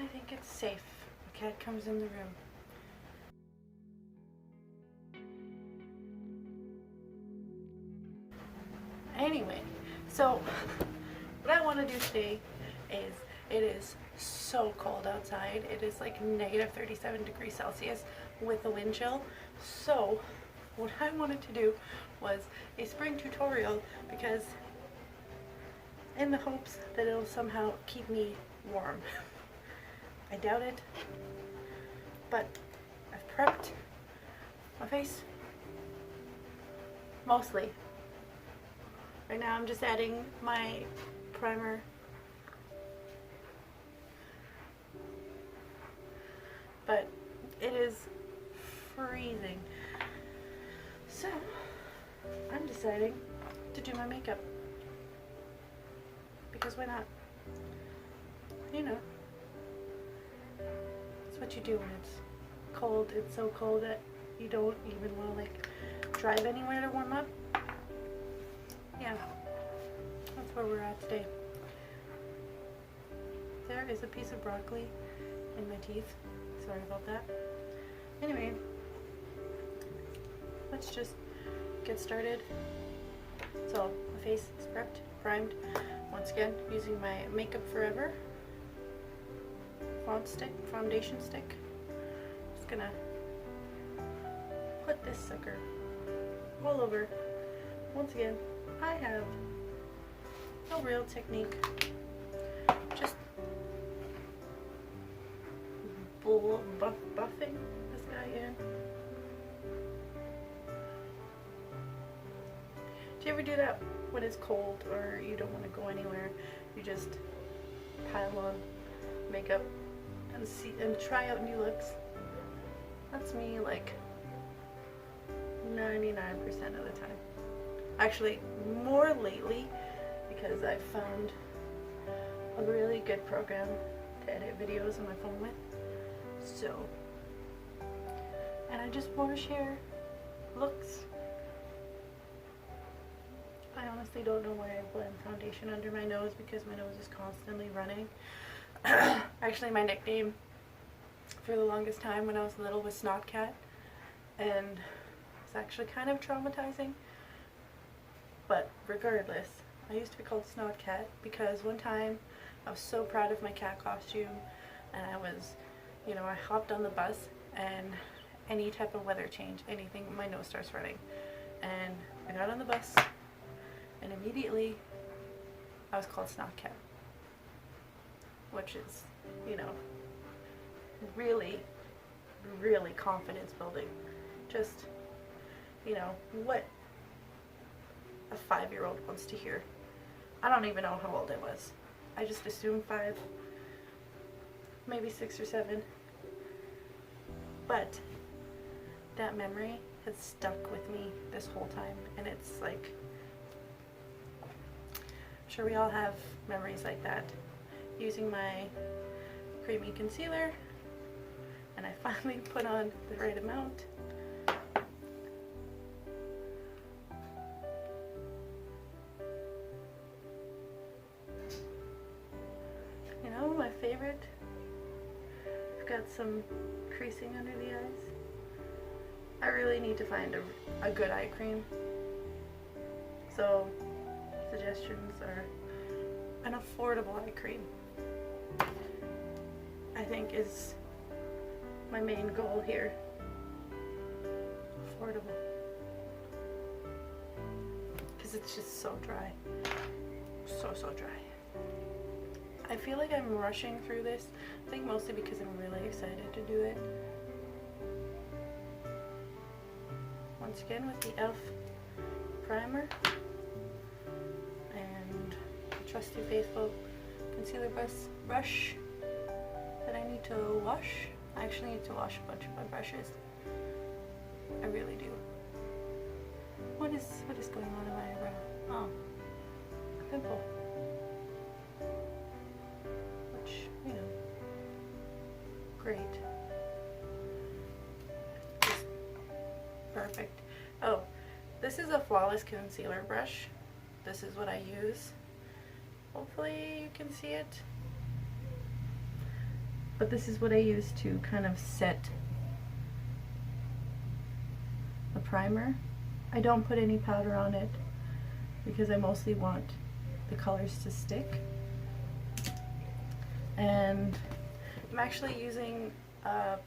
I think it's safe. The cat comes in the room. Anyway, so what I want to do today is, it is so cold outside. It is like negative 37 degrees Celsius with a wind chill. So what I wanted to do was a spring tutorial, because in the hopes that it'll somehow keep me warm. I doubt it, but I've prepped my face mostly. Right now I'm just adding my primer. But it is freezing. So I'm deciding to do my makeup. Because why not? You know, it's what you do when it's cold. It's so cold that you don't even want to like drive anywhere to warm up. Yeah, that's where we're at today. There is a piece of broccoli in my teeth. Sorry about that. Anyway, let's just get started. So my face is prepped, primed. Once again, using my Makeup Forever foundation stick. Just gonna put this sucker all over. Once again, I have no real technique. Just buffing this guy in. Do you ever do that when it's cold or you don't want to go anywhere? You just pile on makeup and try out new looks. That's me like 99% of the time. Actually, more lately, because I found a really good program to edit videos on my phone with. So, and I just want to share looks. I honestly don't know why I blend foundation under my nose, because my nose is constantly running. Actually, my nickname for the longest time when I was little was Snot Cat, and it's actually kind of traumatizing. But regardless, I used to be called Snot Cat because one time I was so proud of my cat costume, and I was, you know, I hopped on the bus, and any type of weather change, anything, my nose starts running. And I got on the bus, and immediately I was called Snot Cat, which is, you know, really, really confidence building. Just, you know, what a 5-year-old wants to hear. I don't even know how old I was. I just assumed 5, maybe 6 or 7. But that memory has stuck with me this whole time, and it's like, I'm sure we all have memories like that. Using my creamy concealer, and I finally put on the right amount. You know, my favorite, I've got some creasing under the eyes. I really need to find a good eye cream. So, suggestions are an affordable eye cream, I think, is my main goal here. Affordable. Because it's just so dry. So dry. I feel like I'm rushing through this. I think mostly because I'm really excited to do it. Once again with the e.l.f. primer and the trusty faithful concealer brush that I need to wash. I actually need to wash a bunch of my brushes. I really do. What is going on in my eyebrow? Oh, a pimple. Which, you know, great. Just perfect. Oh, this is a Flawless concealer brush. This is what I use. Hopefully you can see it. But this is what I use to kind of set the primer. I don't put any powder on it because I mostly want the colors to stick. And I'm actually using a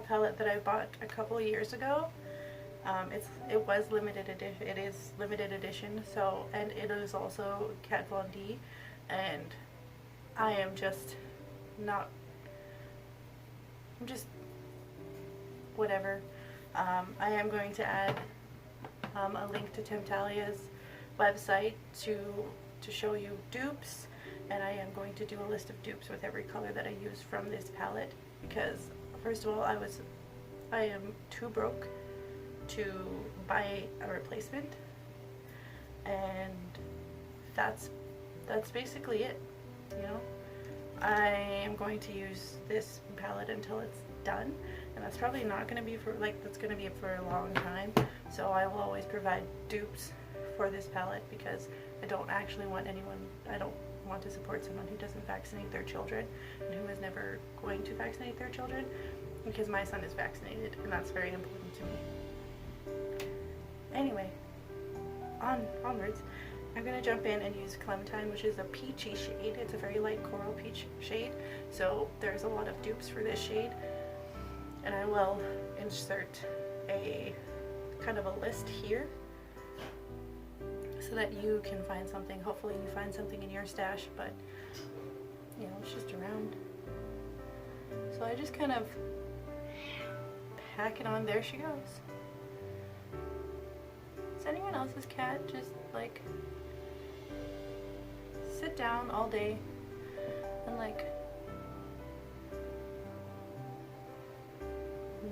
palette that I bought a couple of years ago. It was limited edition. It is limited edition. So, and it is also Kat Von D, and I am just not. I'm just whatever. I am going to add a link to Temptalia's website to show you dupes, and I am going to do a list of dupes with every color that I use from this palette, because first of all I am too broke to buy a replacement, and that's basically it, you know. I am going to use this palette until it's done, and that's probably not going to be for that's going to be for a long time, so I will always provide dupes for this palette because I don't want to support someone who doesn't vaccinate their children and who is never going to vaccinate their children, because my son is vaccinated and that's very important to me. Anyway, onwards. I'm going to jump in and use Clementine, which is a peachy shade. It's a very light coral peach shade, so there's a lot of dupes for this shade, and I will insert a kind of a list here so that you can find something. Hopefully you find something in your stash, but you know, it's just around. So I just kind of pack it on. There she goes. Is anyone else's cat just like sit down all day and like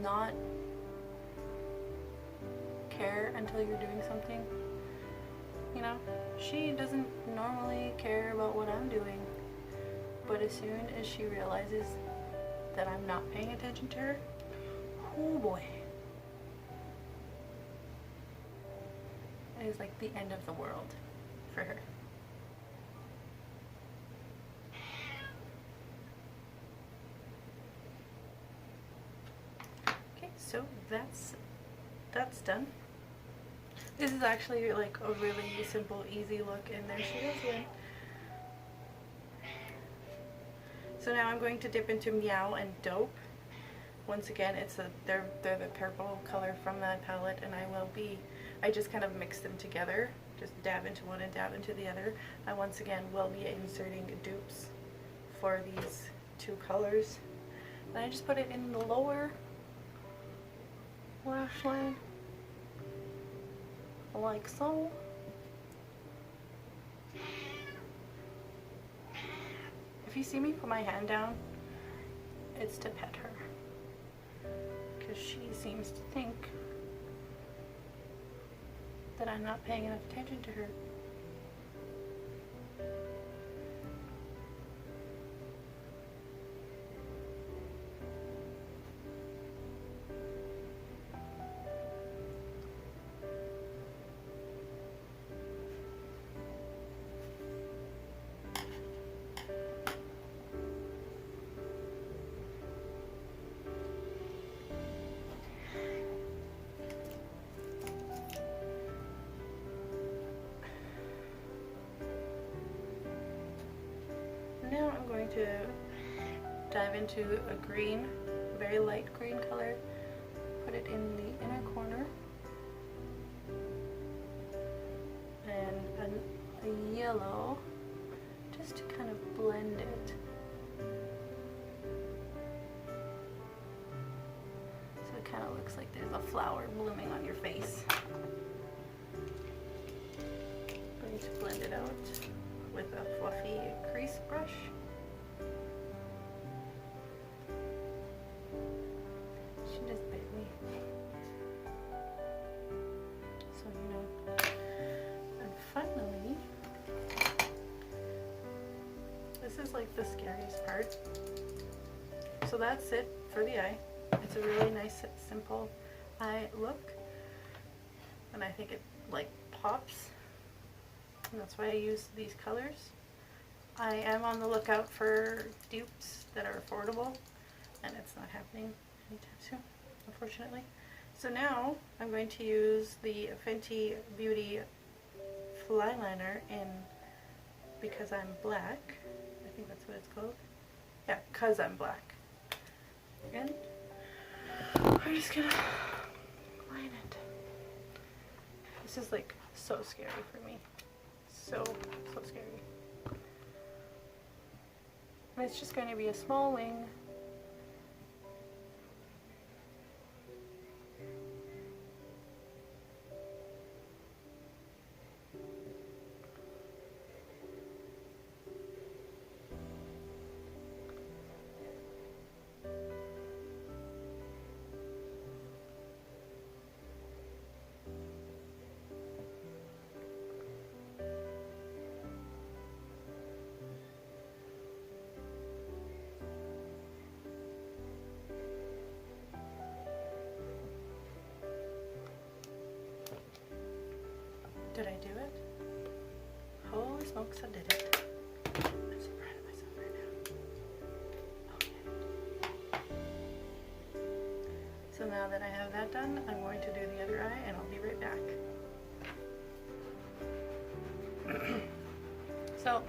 not care until you're doing something? You know, she doesn't normally care about what I'm doing, but as soon as she realizes that I'm not paying attention to her, oh boy, it is like the end of the world for her. Okay, so that's done. This is actually like a really simple, easy look, and there she goes again. So now I'm going to dip into Meow and Dope. Once again, they're the purple color from that palette, and I just kind of mix them together, just dab into one and dab into the other. I once again will be inserting dupes for these two colors. And I just put it in the lower lash line, like so. If you see me put my hand down, it's to pet her, because she seems to think that I'm not paying enough attention to her. Now I'm going to dive into a green, very light green color, put it in the inner corner, and a yellow, just to kind of blend it. So it kind of looks like there's a flower blooming on your face. I'm going to blend it out with a fluffy crease brush. She just bit me, so you know. And finally, this is like the scariest part. So that's it for the eye. It's a really nice, simple eye look, and I think it like pops. And that's why I use these colors. I am on the lookout for dupes that are affordable. and it's not happening anytime soon, unfortunately. So now I'm going to use the Fenty Beauty eyeliner in Because I'm Black. I think that's what it's called. Yeah, 'Cause I'm Black. And I'm just gonna line it. This is like so scary for me. So scary. And it's just going to be a small wing. Did I do it? Holy smokes, I did it. I'm so proud of myself right now. Okay. So now that I have that done, I'm going to do the other eye and I'll be right back. So,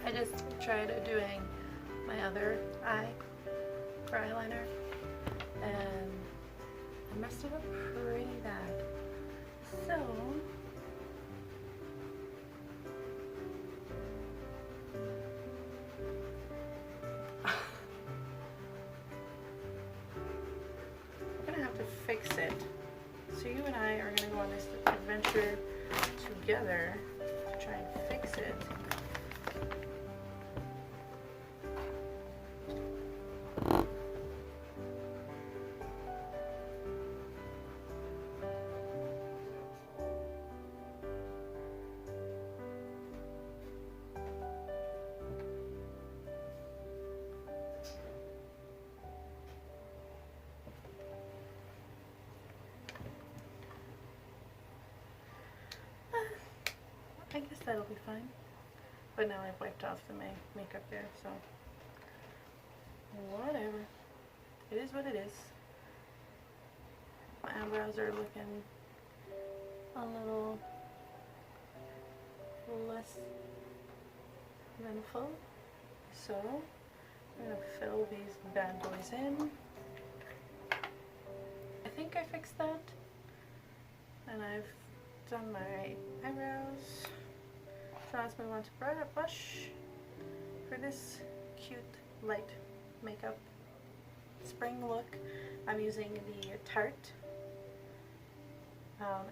I just tried doing my other eye for eyeliner and I messed it up pretty bad. So, we're gonna have to fix it. So you and I are gonna go on this adventure together to try and fix it. I guess that'll be fine. But now I've wiped off the makeup there, so whatever. It is what it is. My eyebrows are looking a little less than full. So I'm gonna fill these bad boys in. I think I fixed that. And I've done my eyebrows. So let's move on to blush. For this cute light makeup spring look, I'm using the Tarte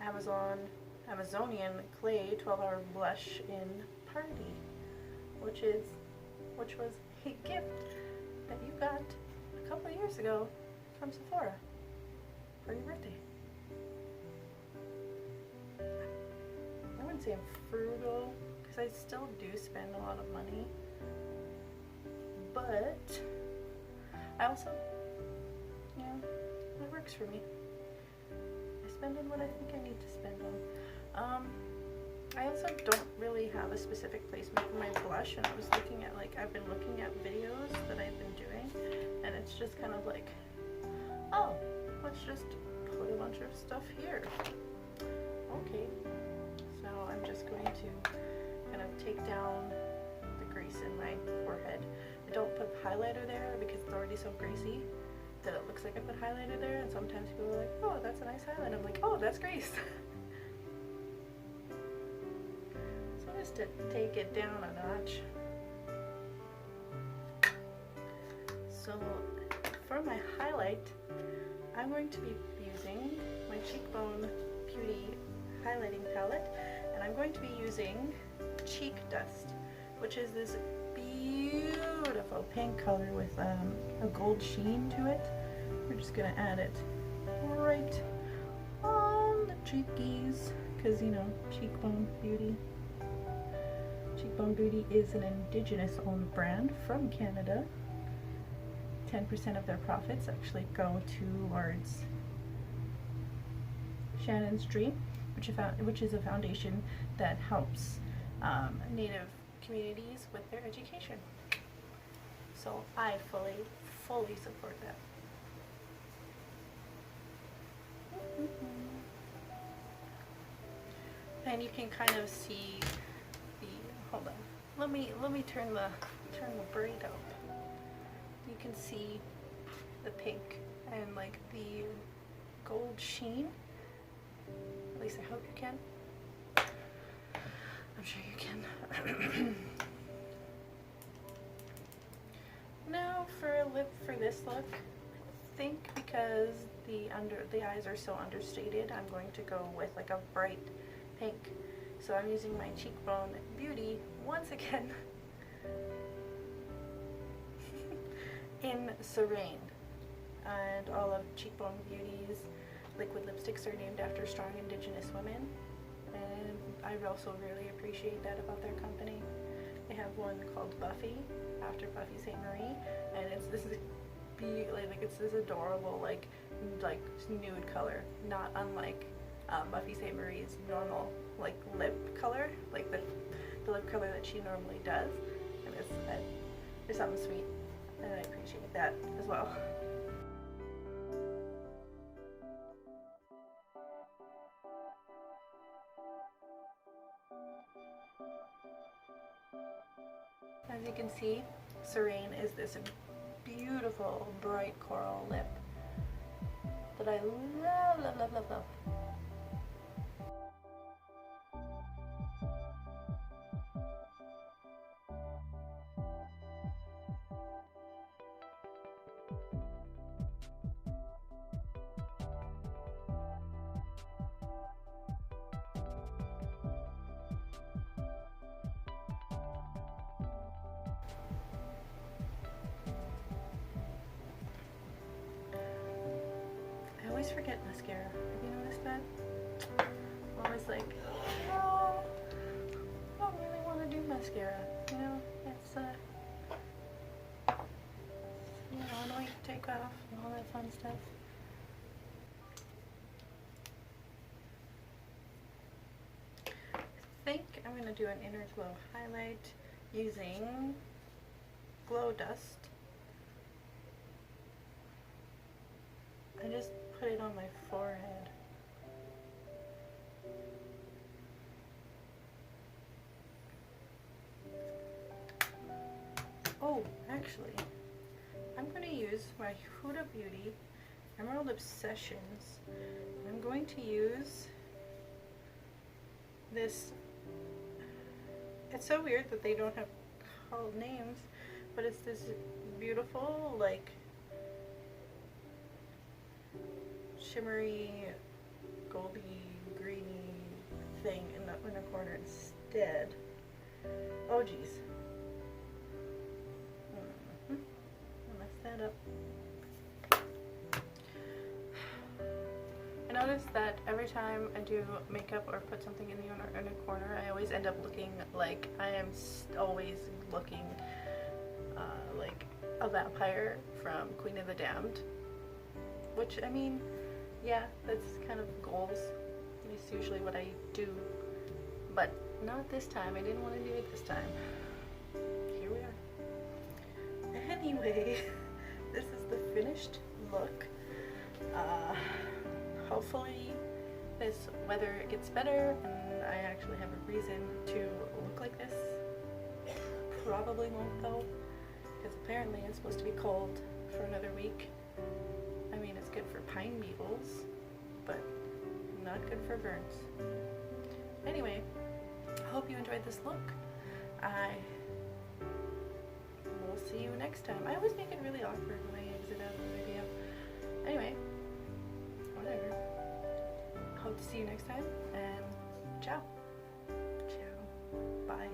Amazonian Clay 12-Hour Blush in Party, which was a gift that you got a couple of years ago from Sephora for your birthday. I wouldn't say I'm frugal, because I still do spend a lot of money, but I also, you know, it works for me. I spend on what I think I need to spend on. I also don't really have a specific placement for my blush, and I was looking at, I've been looking at videos that I've been doing, and it's just kind of like, oh, let's just put a bunch of stuff here. Okay. So I'm just going to kind of take down the grease in my forehead. I don't put highlighter there because it's already so greasy that it looks like I put highlighter there, and sometimes people are like, oh, that's a nice highlight. I'm like, oh, that's grease. So just to take it down a notch. So for my highlight, I'm going to be using my Cheekbone Beauty highlighting palette, and I'm going to be using Cheek Dust, which is this beautiful pink color with a gold sheen to it. We're just gonna add it right on the cheekies, because you know, Cheekbone Beauty is an indigenous owned brand from Canada. 10% of their profits actually go towards Shannon's Dream, which is a foundation that helps Native communities with their education. So So I fully support that. And you can kind of see the, hold on, let me turn the braid up. You can see the pink and like the gold sheen. At least I hope you can. I'm sure you can. Now for a lip for this look, I think because the eyes are so understated, I'm going to go with like a bright pink. So I'm using my Cheekbone Beauty once again in Serene. And all of Cheekbone Beauty's liquid lipsticks are named after strong Indigenous women. And I also really appreciate that about their company. They have one called Buffy, after Buffy St. Marie, and it's this adorable like nude color, not unlike Buffy St. Marie's normal like lip color, like the lip color that she normally does. And there's something sweet, and I appreciate that as well. As you can see, Serene is this beautiful bright coral lip that I love. I always forget mascara. Have you noticed that? I'm always like, oh, I don't really want to do mascara. You know, it's you know, annoying to take off and all that fun stuff. I think I'm gonna do an inner glow highlight using Glow Dust. I just put it on my forehead. Oh, actually, I'm going to use my Huda Beauty Emerald Obsessions. I'm going to use this. It's so weird that they don't have called names, but it's this beautiful, like, shimmery, goldy, greeny thing in the inner corner instead. Oh geez. I messed that up. I noticed that every time I do makeup or put something in the inner corner, I always end up looking like I am always looking like a vampire from Queen of the Damned. Which, I mean, yeah, that's kind of goals. It's usually what I do. But not this time. I didn't want to do it this time. Here we are. Anyway, this is the finished look. Hopefully this weather gets better and I actually have a reason to look like this. Probably won't though, because apparently it's supposed to be cold for another week. I mean, it's good for pine beetles, but not good for burns. Anyway, I hope you enjoyed this look. I will see you next time. I always make it really awkward when I exit out of the video. Anyway, whatever. Hope to see you next time, and ciao. Ciao. Bye.